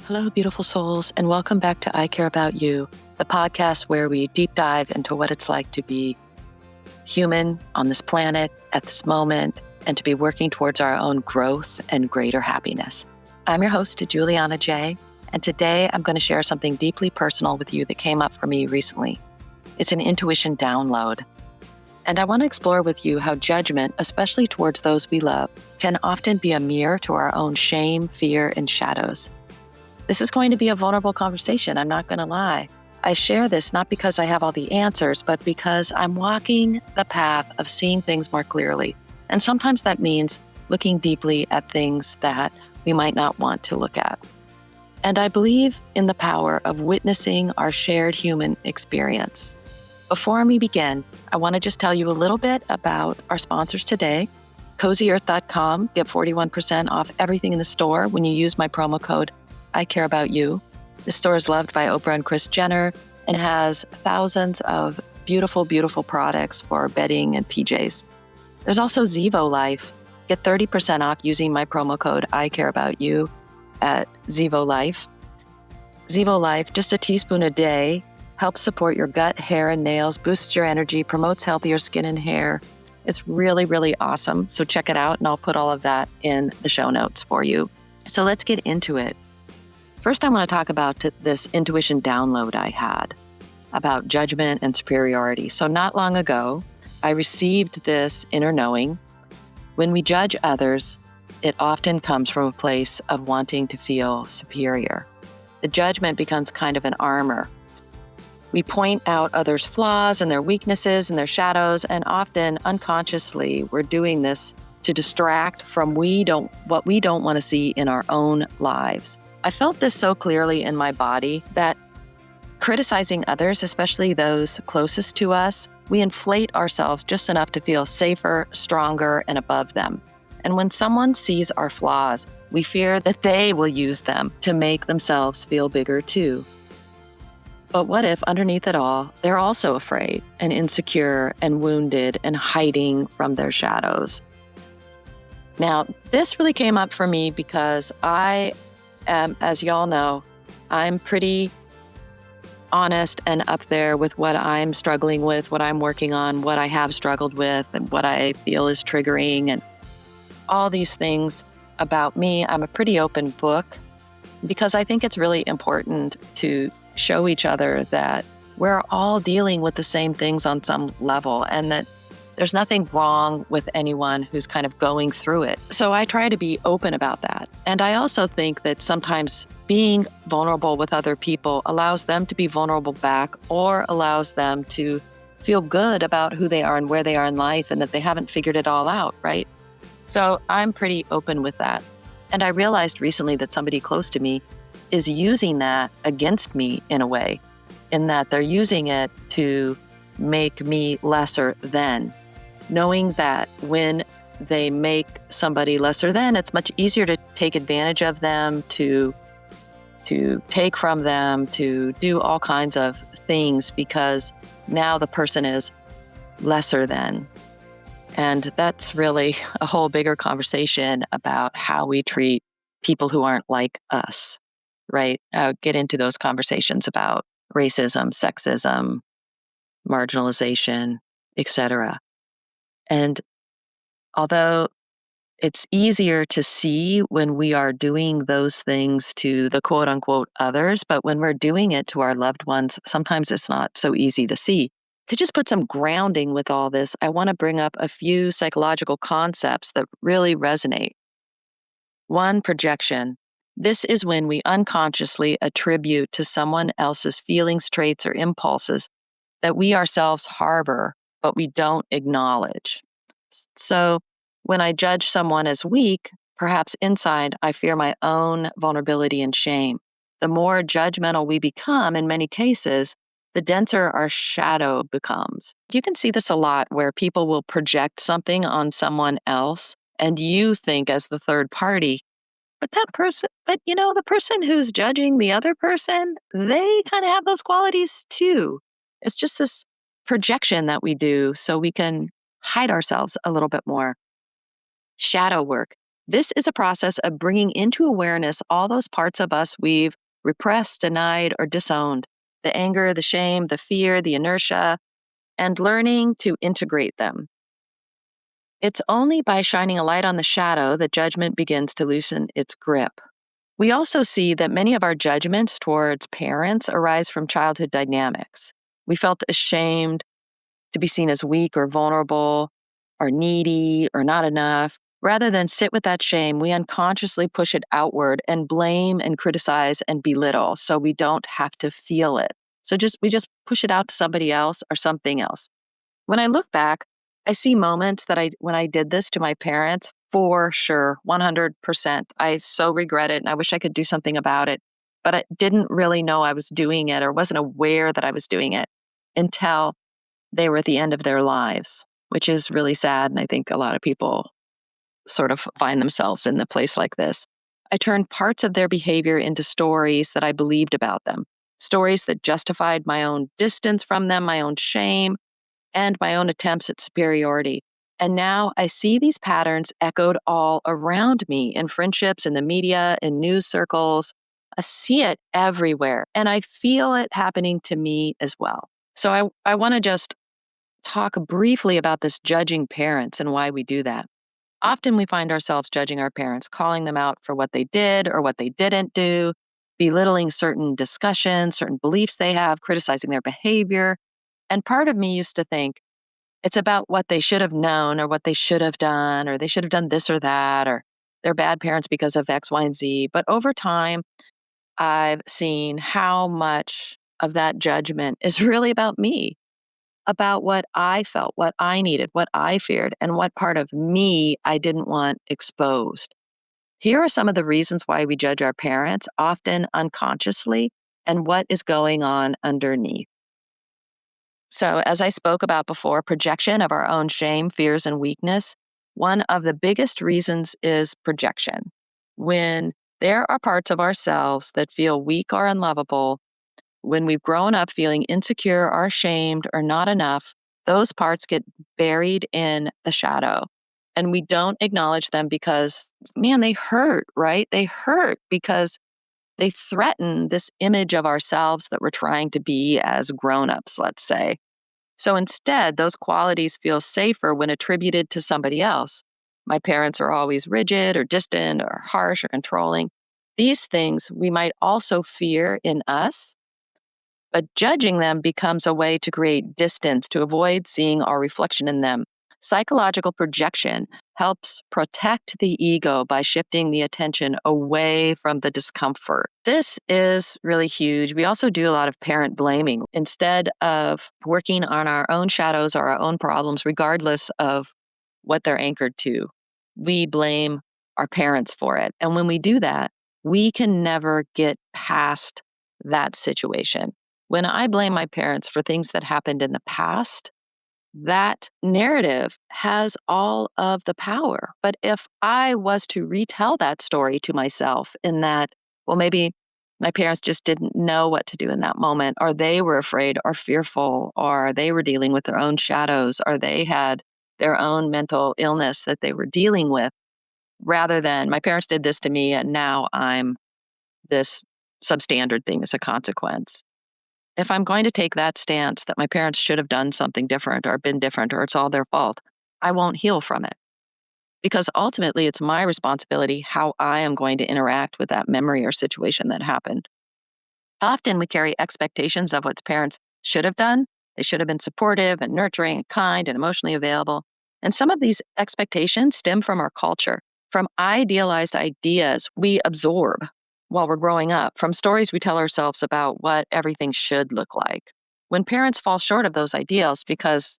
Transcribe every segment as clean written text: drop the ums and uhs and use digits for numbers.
Hello, beautiful souls, and welcome back to I Care About You, the podcast where we deep dive into what it's like to be human on this planet at this moment and to be working towards our own growth and greater happiness. I'm your host, Juliana J, and today I'm going to share something deeply personal with you that came up for me recently. It's an intuition download. And I want to explore with you how judgment, especially towards those we love, can often be a mirror to our own shame, fear, and shadows. This is going to be a vulnerable conversation, I'm not going to lie. I share this not because I have all the answers, but because I'm walking the path of seeing things more clearly. And sometimes that means looking deeply at things that we might not want to look at. And I believe in the power of witnessing our shared human experience. Before we begin, I want to just tell you a little bit about our sponsors today. CozyEarth.com, get 41% off everything in the store when you use my promo code I Care About You. This store is loved by Oprah and Kris Jenner and has thousands of beautiful, beautiful products for bedding and PJs. There's also Zevo Life. Get 30% off using my promo code I Care About You at Zevo Life. Zevo Life, just a teaspoon a day, helps support your gut, hair, and nails, boosts your energy, promotes healthier skin and hair. It's really, really awesome. So check it out, and I'll put all of that in the show notes for you. So let's get into it. First, I want to talk about this intuition download I had about judgment and superiority. So not long ago, I received this inner knowing. When we judge others, it often comes from a place of wanting to feel superior. The judgment becomes kind of an armor. We point out others' flaws and their weaknesses and their shadows, and often unconsciously we're doing this to distract from what we don't want to see in our own lives. I felt this so clearly in my body that criticizing others, especially those closest to us, we inflate ourselves just enough to feel safer, stronger, and above them. And when someone sees our flaws, we fear that they will use them to make themselves feel bigger too. But what if underneath it all, they're also afraid and insecure and wounded and hiding from their shadows? Now, this really came up for me because as y'all know, I'm pretty honest and up there with what I'm struggling with, what I'm working on, what I have struggled with, and what I feel is triggering, and all these things about me. I'm a pretty open book because I think it's really important to show each other that we're all dealing with the same things on some level and that there's nothing wrong with anyone who's kind of going through it. So I try to be open about that. And I also think that sometimes being vulnerable with other people allows them to be vulnerable back or allows them to feel good about who they are and where they are in life and that they haven't figured it all out, right? So I'm pretty open with that. And I realized recently that somebody close to me is using that against me in a way, in that they're using it to make me lesser than. Knowing that when they make somebody lesser than, it's much easier to take advantage of them, to take from them, to do all kinds of things because now the person is lesser than. And that's really a whole bigger conversation about how we treat people who aren't like us, right? I'll get into those conversations about racism, sexism, marginalization, etc. And although it's easier to see when we are doing those things to the quote unquote others, but when we're doing it to our loved ones, sometimes it's not so easy to see. To just put some grounding with all this, I want to bring up a few psychological concepts that really resonate. One, projection. This is when we unconsciously attribute to someone else's feelings, traits, or impulses that we ourselves harbor, but we don't acknowledge. So when I judge someone as weak, perhaps inside I fear my own vulnerability and shame. The more judgmental we become, in many cases, the denser our shadow becomes. You can see this a lot where people will project something on someone else and you think as the third party, the person who's judging the other person, they kind of have those qualities too. It's just this projection that we do so we can hide ourselves a little bit more. Shadow work. This is a process of bringing into awareness all those parts of us we've repressed, denied, or disowned: the anger, the shame, the fear, the inertia, and learning to integrate them. It's only by shining a light on the shadow that judgment begins to loosen its grip. We also see that many of our judgments towards parents arise from childhood dynamics. We felt ashamed to be seen as weak or vulnerable or needy or not enough. Rather than sit with that shame, we unconsciously push it outward and blame and criticize and belittle so we don't have to feel it. So we just push it out to somebody else or something else. When I look back, I see moments when I did this to my parents, for sure, 100%. I so regret it and I wish I could do something about it, but I didn't really know I was doing it or wasn't aware that I was doing it until they were at the end of their lives, which is really sad. And I think a lot of people sort of find themselves in a place like this. I turned parts of their behavior into stories that I believed about them, stories that justified my own distance from them, my own shame, and my own attempts at superiority. And now I see these patterns echoed all around me in friendships, in the media, in news circles. I see it everywhere, and I feel it happening to me as well. So I want to just talk briefly about this judging parents and why we do that. Often we find ourselves judging our parents, calling them out for what they did or what they didn't do, belittling certain discussions, certain beliefs they have, criticizing their behavior. And part of me used to think it's about what they should have known or what they should have done, or they should have done this or that, or they're bad parents because of X, Y, and Z. But over time, I've seen how much of that judgment is really about me, about what I felt, what I needed, what I feared, and what part of me I didn't want exposed. Here are some of the reasons why we judge our parents, often unconsciously, and what is going on underneath. So, as I spoke about before, projection of our own shame, fears, and weakness. One of the biggest reasons is projection. When there are parts of ourselves that feel weak or unlovable, when we've grown up feeling insecure or ashamed or not enough, those parts get buried in the shadow. And we don't acknowledge them because, man, they hurt, right? They hurt because they threaten this image of ourselves that we're trying to be as grown-ups, let's say. So instead, those qualities feel safer when attributed to somebody else. My parents are always rigid or distant or harsh or controlling. These things we might also fear in us, but judging them becomes a way to create distance, to avoid seeing our reflection in them. Psychological projection helps protect the ego by shifting the attention away from the discomfort. This is really huge. We also do a lot of parent blaming. Instead of working on our own shadows or our own problems, regardless of what they're anchored to, we blame our parents for it. And when we do that, we can never get past that situation. When I blame my parents for things that happened in the past, that narrative has all of the power. But if I was to retell that story to myself in that, well, maybe my parents just didn't know what to do in that moment, or they were afraid or fearful, or they were dealing with their own shadows, or they had their own mental illness that they were dealing with, rather than my parents did this to me and now I'm this substandard thing as a consequence. If I'm going to take that stance that my parents should have done something different or been different or it's all their fault, I won't heal from it. Because ultimately, it's my responsibility how I am going to interact with that memory or situation that happened. Often we carry expectations of what parents should have done. They should have been supportive and nurturing and kind and emotionally available. And some of these expectations stem from our culture, from idealized ideas we absorb while we're growing up, from stories we tell ourselves about what everything should look like. When parents fall short of those ideals because,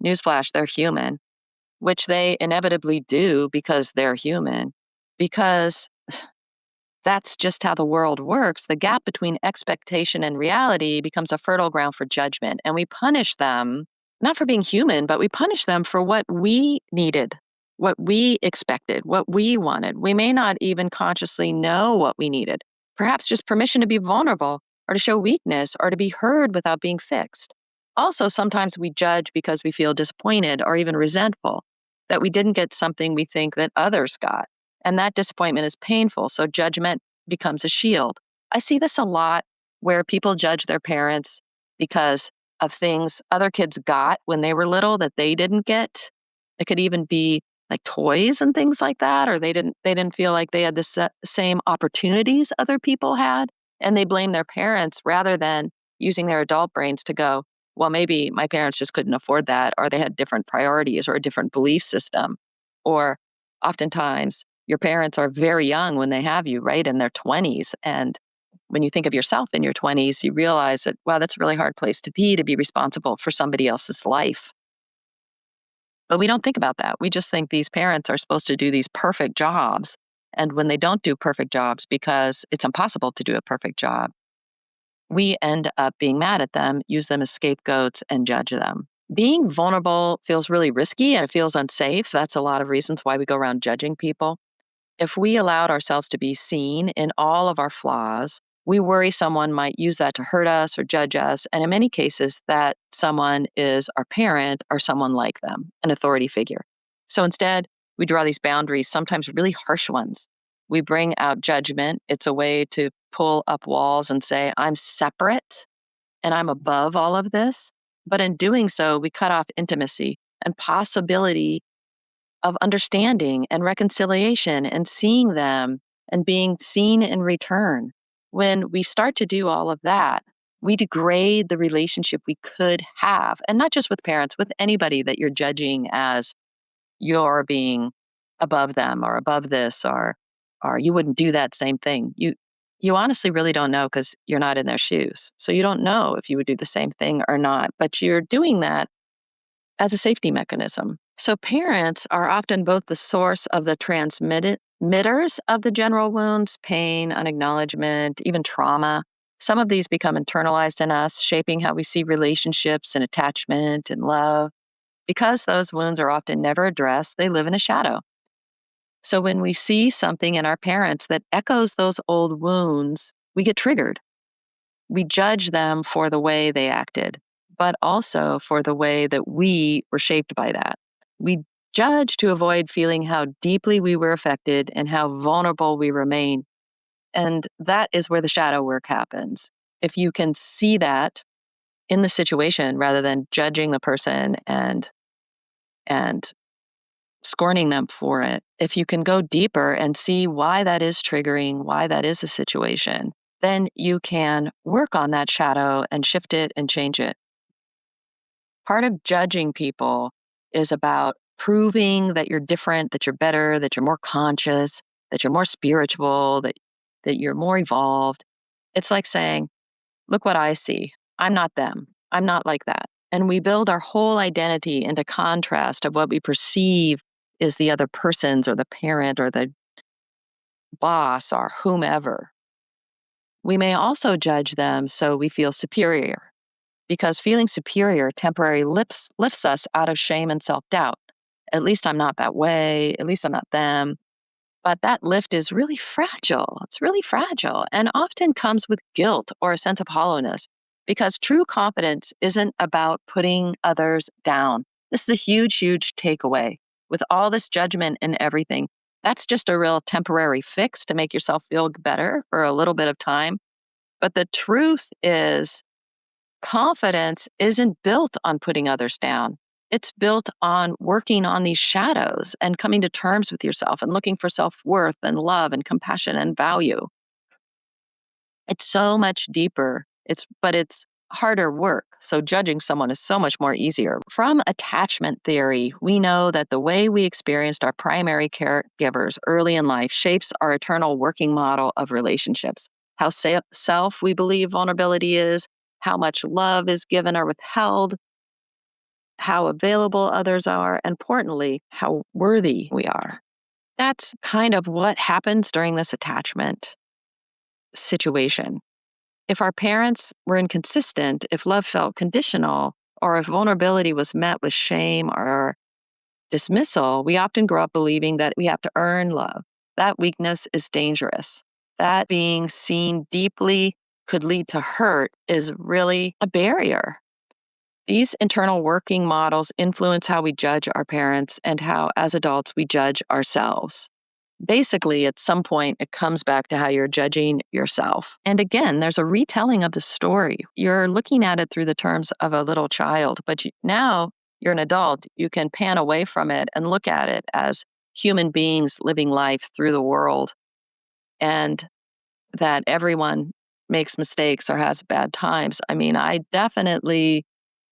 newsflash, they're human, which they inevitably do because they're human, because that's just how the world works, the gap between expectation and reality becomes a fertile ground for judgment. And we punish them, not for being human, but we punish them for what we needed, what we expected, what we wanted. We may not even consciously know what we needed. Perhaps just permission to be vulnerable or to show weakness or to be heard without being fixed. Also, sometimes we judge because we feel disappointed or even resentful that we didn't get something we think that others got. And that disappointment is painful. So judgment becomes a shield. I see this a lot where people judge their parents because of things other kids got when they were little that they didn't get. It could even be like toys and things like that, or they didn't feel like they had the same opportunities other people had, and they blame their parents rather than using their adult brains to go, well, maybe my parents just couldn't afford that, or they had different priorities or a different belief system. Or oftentimes your parents are very young when they have you, right, in their 20s. And when you think of yourself in your 20s, you realize that, wow, that's a really hard place to be responsible for somebody else's life. But we don't think about that. We just think these parents are supposed to do these perfect jobs. And when they don't do perfect jobs because it's impossible to do a perfect job, we end up being mad at them, use them as scapegoats, and judge them. Being vulnerable feels really risky and it feels unsafe. That's a lot of reasons why we go around judging people. If we allowed ourselves to be seen in all of our flaws, we worry someone might use that to hurt us or judge us. And in many cases, that someone is our parent or someone like them, an authority figure. So instead, we draw these boundaries, sometimes really harsh ones. We bring out judgment. It's a way to pull up walls and say, I'm separate and I'm above all of this. But in doing so, we cut off intimacy and possibility of understanding and reconciliation and seeing them and being seen in return. When we start to do all of that, we degrade the relationship we could have, and not just with parents, with anybody that you're judging as you're being above them or above this, or you wouldn't do that same thing. You honestly really don't know because you're not in their shoes. So you don't know if you would do the same thing or not, but you're doing that as a safety mechanism. So parents are often both the source of the transmitters of the general wounds, pain, unacknowledgement, even trauma. Some of these become internalized in us, shaping how we see relationships and attachment and love. Because those wounds are often never addressed, they live in a shadow. So when we see something in our parents that echoes those old wounds, we get triggered. We judge them for the way they acted, but also for the way that we were shaped by that. We judge to avoid feeling how deeply we were affected and how vulnerable we remain. And that is where the shadow work happens. If you can see that in the situation rather than judging the person and scorning them for it, if you can go deeper and see why that is triggering, why that is a situation, then you can work on that shadow and shift it and change it. Part of judging people is about proving that you're different, that you're better, that you're more conscious, that you're more spiritual, that you're more evolved. It's like saying, look what I see. I'm not them. I'm not like that. And we build our whole identity into contrast of what we perceive is the other person's or the parent or the boss or whomever. We may also judge them so we feel superior, because feeling superior temporarily lifts us out of shame and self-doubt. At least I'm not that way. At least I'm not them. But that lift is really fragile. It's really fragile and often comes with guilt or a sense of hollowness, because true confidence isn't about putting others down. This is a huge, huge takeaway. With all this judgment and everything, that's just a real temporary fix to make yourself feel better for a little bit of time. But the truth is, confidence isn't built on putting others down. It's built on working on these shadows and coming to terms with yourself and looking for self-worth and love and compassion and value. It's so much deeper. But it's harder work. So judging someone is so much more easier. From attachment theory, we know that the way we experienced our primary caregivers early in life shapes our eternal working model of relationships. How self we believe vulnerability is, how much love is given or withheld, how available others are, and importantly, how worthy we are. That's kind of what happens during this attachment situation. If our parents were inconsistent, if love felt conditional, or if vulnerability was met with shame or dismissal, we often grow up believing that we have to earn love. That weakness is dangerous. That being seen deeply could lead to hurt is really a barrier. These internal working models influence how we judge our parents and how, as adults, we judge ourselves. basically, at some point, it comes back to how you're judging yourself. And again, there's a retelling of the story. You're looking at it through the terms of a little child, but now you're an adult. You can pan away from it and look at it as human beings living life through the world, and that everyone makes mistakes or has bad times. I mean, I definitely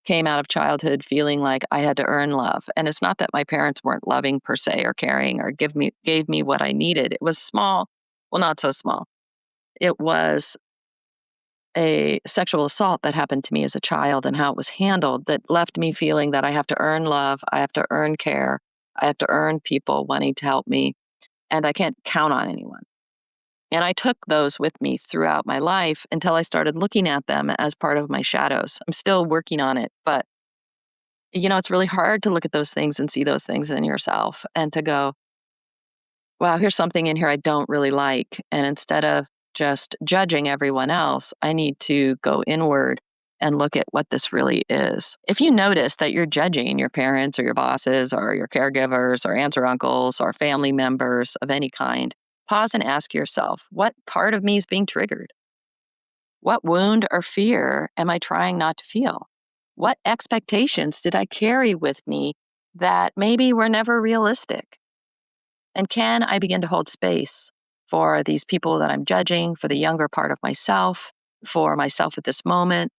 came out of childhood feeling like I had to earn love. And it's not that my parents weren't loving per se or caring or gave me what I needed. It was small, well, not so small. It was a sexual assault that happened to me as a child and how it was handled that left me feeling that I have to earn love, I have to earn care, I have to earn people wanting to help me, and I can't count on anyone. And I took those with me throughout my life until I started looking at them as part of my shadows. I'm still working on it, but it's really hard to look at those things and see those things in yourself and to go, wow, here's something in here I don't really like. And instead of just judging everyone else, I need to go inward and look at what this really is. If you notice that you're judging your parents or your bosses or your caregivers or aunts or uncles or family members of any kind, pause and ask yourself, what part of me is being triggered? What wound or fear am I trying not to feel? What expectations did I carry with me that maybe were never realistic? And can I begin to hold space for these people that I'm judging, for the younger part of myself, for myself at this moment?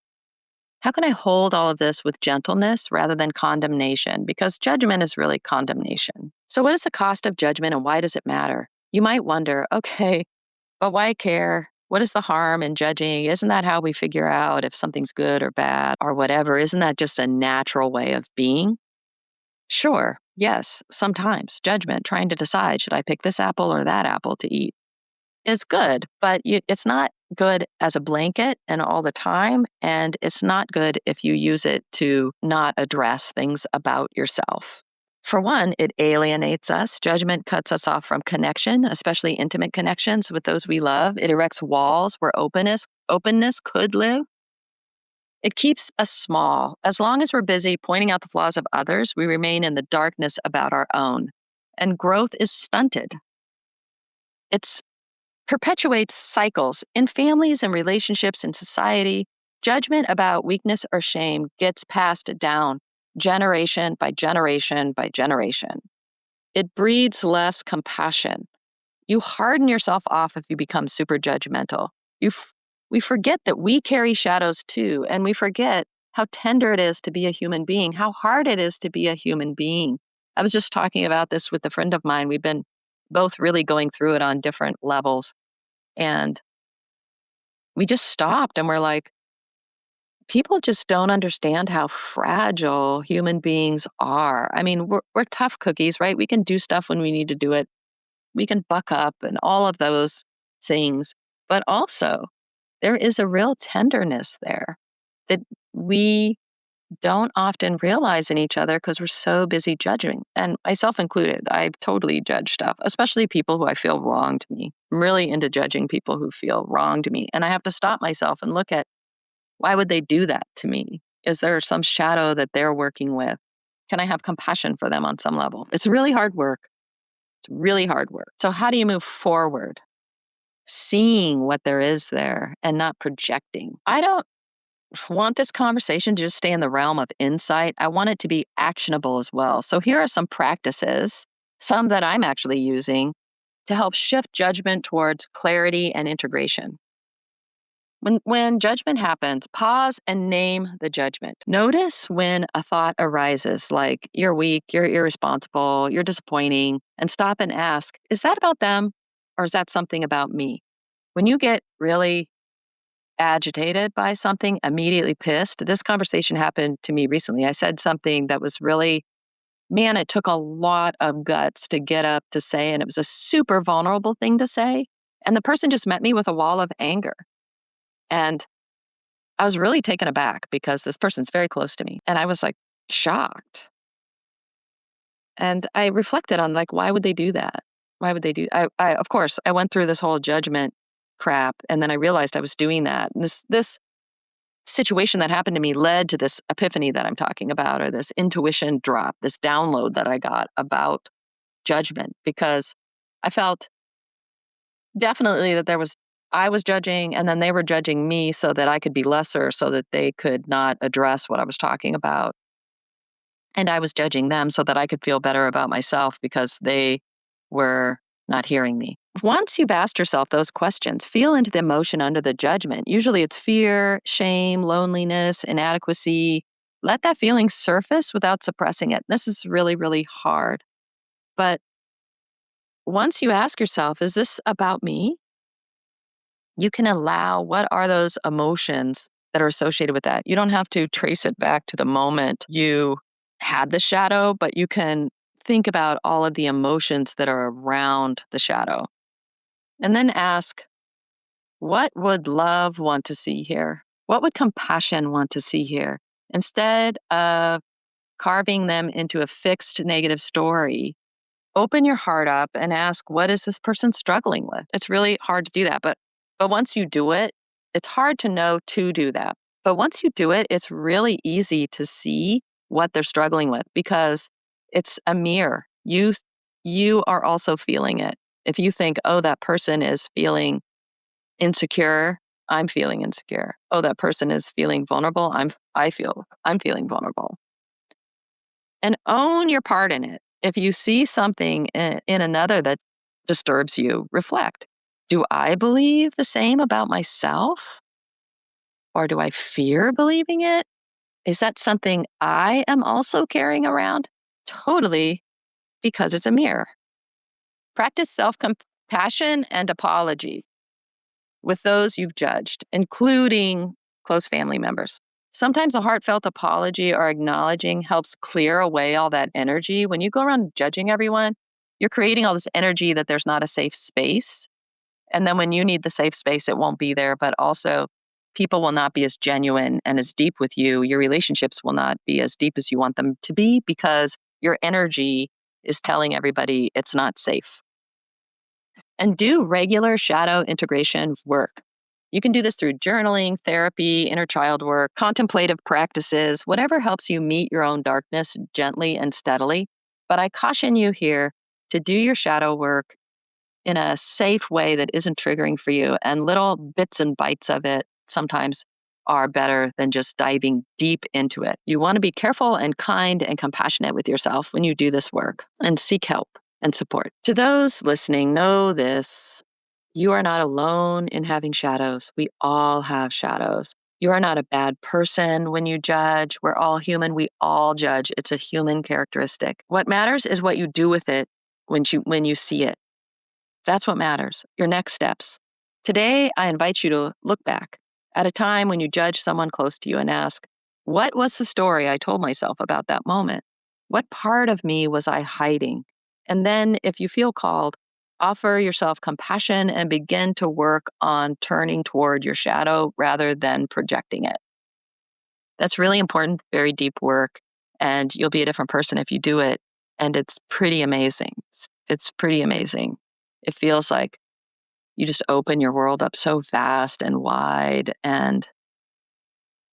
How can I hold all of this with gentleness rather than condemnation? Because judgment is really condemnation. So, what is the cost of judgment and why does it matter? You might wonder, okay, but why care? What is the harm in judging? Isn't that how we figure out if something's good or bad or whatever? Isn't that just a natural way of being? Sure, yes, sometimes judgment, trying to decide, should I pick this apple or that apple to eat, is good, but it's not good as a blanket and all the time. And it's not good if you use it to not address things about yourself. For one, it alienates us. Judgment cuts us off from connection, especially intimate connections with those we love. It erects walls where openness could live. It keeps us small. As long as we're busy pointing out the flaws of others, we remain in the darkness about our own. And growth is stunted. It perpetuates cycles in families and relationships in society. Judgment about weakness or shame gets passed down generation by generation by generation. It breeds less compassion. You harden yourself off if you become super judgmental. We forget that we carry shadows too, and we forget how tender it is to be a human being, how hard it is to be a human being. I was just talking about this with a friend of mine. We've been both really going through it on different levels, and we just stopped and we're like, people just don't understand how fragile human beings are. I mean, we're tough cookies, right? We can do stuff when we need to do it. We can buck up and all of those things. But also, there is a real tenderness there that we don't often realize in each other because we're so busy judging. And myself included, I totally judge stuff, especially people who I feel wronged me. I'm really into judging people who feel wronged me. And I have to stop myself and look at, why would they do that to me? Is there some shadow that they're working with? Can I have compassion for them on some level? It's really hard work. It's really hard work. So how do you move forward? Seeing what there is there and not projecting. I don't want this conversation to just stay in the realm of insight. I want it to be actionable as well. So here are some practices, some that I'm actually using to help shift judgment towards clarity and integration. When judgment happens, pause and name the judgment. Notice when a thought arises like, you're weak, you're irresponsible, you're disappointing, and stop and ask, is that about them or is that something about me? When you get really agitated by something, immediately pissed, this conversation happened to me recently. I said something that was really, man, it took a lot of guts to get up to say, and it was a super vulnerable thing to say. And the person just met me with a wall of anger. And I was really taken aback because this person's very close to me. And I was like shocked. And I reflected on like, why would they do that? Why would they do of course, I went through this whole judgment crap. And then I realized I was doing that. And this situation that happened to me led to this epiphany that I'm talking about, or this intuition drop, this download that I got about judgment, because I felt definitely that I was judging, and then they were judging me so that I could be lesser, so that they could not address what I was talking about. And I was judging them so that I could feel better about myself because they were not hearing me. Once you've asked yourself those questions, feel into the emotion under the judgment. Usually it's fear, shame, loneliness, inadequacy. Let that feeling surface without suppressing it. This is really, really hard. But once you ask yourself, is this about me? You can allow what are those emotions that are associated with that. You don't have to trace it back to the moment you had the shadow, but you can think about all of the emotions that are around the shadow. And then ask, what would love want to see here? What would compassion want to see here? Instead of carving them into a fixed negative story, open your heart up and ask, what is this person struggling with? It's really hard to do that. But once you do it, it's hard to know to do that. But once you do it, it's really easy to see what they're struggling with because it's a mirror. You are also feeling it. If you think, oh, that person is feeling insecure, I'm feeling insecure. Oh, that person is feeling vulnerable, I'm feeling vulnerable. And own your part in it. If you see something in another that disturbs you, reflect. Do I believe the same about myself? Or do I fear believing it? Is that something I am also carrying around? Totally, because it's a mirror. Practice self-compassion and apology with those you've judged, including close family members. Sometimes a heartfelt apology or acknowledging helps clear away all that energy. When you go around judging everyone, you're creating all this energy that there's not a safe space. And then when you need the safe space, it won't be there. But also, people will not be as genuine and as deep with you. Your relationships will not be as deep as you want them to be because your energy is telling everybody it's not safe. And do regular shadow integration work. You can do this through journaling, therapy, inner child work, contemplative practices, whatever helps you meet your own darkness gently and steadily. But I caution you here to do your shadow work in a safe way that isn't triggering for you. And little bits and bites of it sometimes are better than just diving deep into it. You want to be careful and kind and compassionate with yourself when you do this work and seek help and support. To those listening, know this. You are not alone in having shadows. We all have shadows. You are not a bad person when you judge. We're all human. We all judge. It's a human characteristic. What matters is what you do with it when you see it. That's what matters. Your next steps. Today, I invite you to look back at a time when you judged someone close to you and ask, what was the story I told myself about that moment? What part of me was I hiding? And then, if you feel called, offer yourself compassion and begin to work on turning toward your shadow rather than projecting it. That's really important, very deep work, and you'll be a different person if you do it. And it's pretty amazing. It's pretty amazing. It feels like you just open your world up so vast and wide, and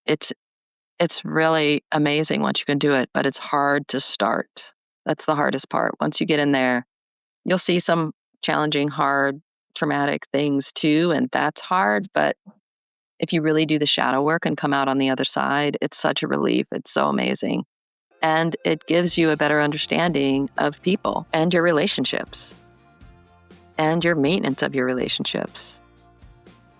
it's really amazing once you can do it, but it's hard to start. That's the hardest part. Once you get in there, you'll see some challenging, hard, traumatic things too, and that's hard, but if you really do the shadow work and come out on the other side, it's such a relief. It's so amazing. And it gives you a better understanding of people and your relationships and your maintenance of your relationships.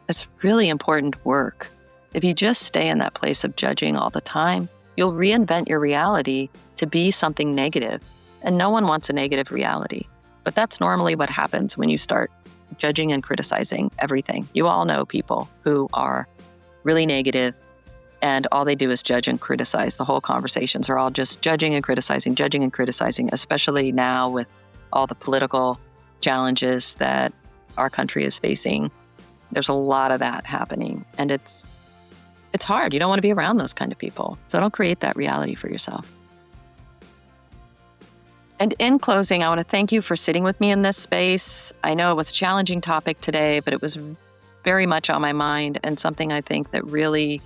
It's really important work. If you just stay in that place of judging all the time, you'll reinvent your reality to be something negative. And no one wants a negative reality. But that's normally what happens when you start judging and criticizing everything. You all know people who are really negative and all they do is judge and criticize. The whole conversations are all just judging and criticizing, especially now with all the political challenges that our country is facing. There's a lot of that happening, and it's hard. You don't want to be around those kind of people. So don't create that reality for yourself. And in closing, I want to thank you for sitting with me in this space. I know it was a challenging topic today, but it was very much on my mind and something I think that really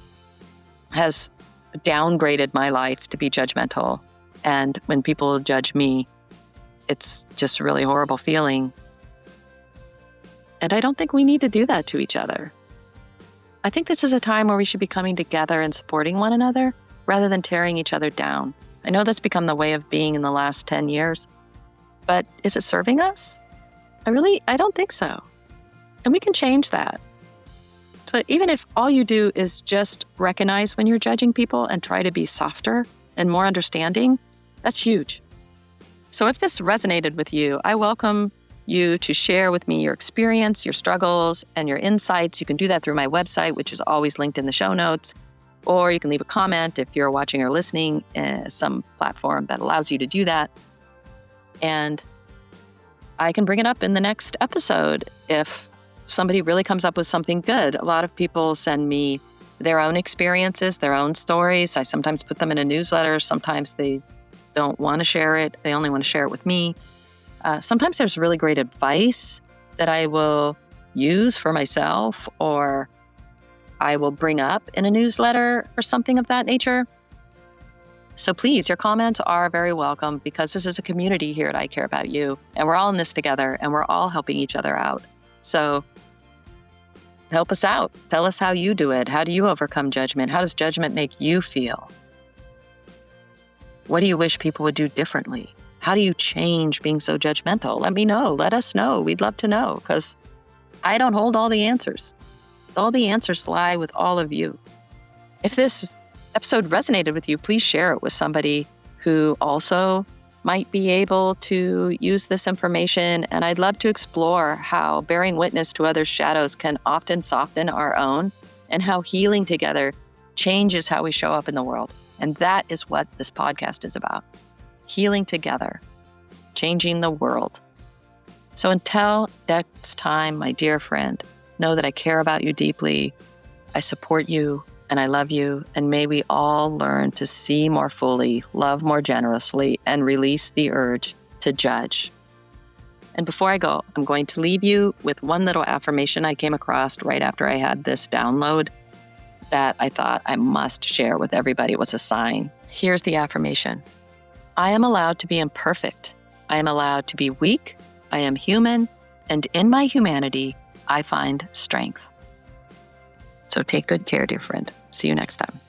has downgraded my life to be judgmental. And when people judge me, it's just a really horrible feeling. And I don't think we need to do that to each other. I think this is a time where we should be coming together and supporting one another rather than tearing each other down. I know that's become the way of being in the last 10 years, but is it serving us? I don't think so. And we can change that. So even if all you do is just recognize when you're judging people and try to be softer and more understanding, that's huge. So if this resonated with you, I welcome you to share with me your experience, your struggles, and your insights. You can do that through my website, which is always linked in the show notes, or you can leave a comment if you're watching or listening in some platform that allows you to do that. And I can bring it up in the next episode if somebody really comes up with something good. A lot of people send me their own experiences, their own stories. I sometimes put them in a newsletter. Sometimes they don't want to share it. They only want to share it with me. Sometimes there's really great advice that I will use for myself, or I will bring up in a newsletter or something of that nature. So please, your comments are very welcome, because this is a community here at I Care About You, and we're all in this together, and we're all helping each other out. So help us out. Tell us how you do it. How do you overcome judgment? How does judgment make you feel? What do you wish people would do differently? How do you change being so judgmental? Let me know. Let us know. We'd love to know, because I don't hold all the answers. All the answers lie with all of you. If this episode resonated with you, please share it with somebody who also might be able to use this information. And I'd love to explore how bearing witness to others' shadows can often soften our own, and how healing together changes how we show up in the world. And that is what this podcast is about. Healing together, changing the world. So until next time, my dear friend, know that I care about you deeply. I support you and I love you. And may we all learn to see more fully, love more generously, and release the urge to judge. And before I go, I'm going to leave you with one little affirmation I came across right after I had this download that I thought I must share with everybody. It was a sign. Here's the affirmation. I am allowed to be imperfect. I am allowed to be weak. I am human. And in my humanity, I find strength. So take good care, dear friend. See you next time.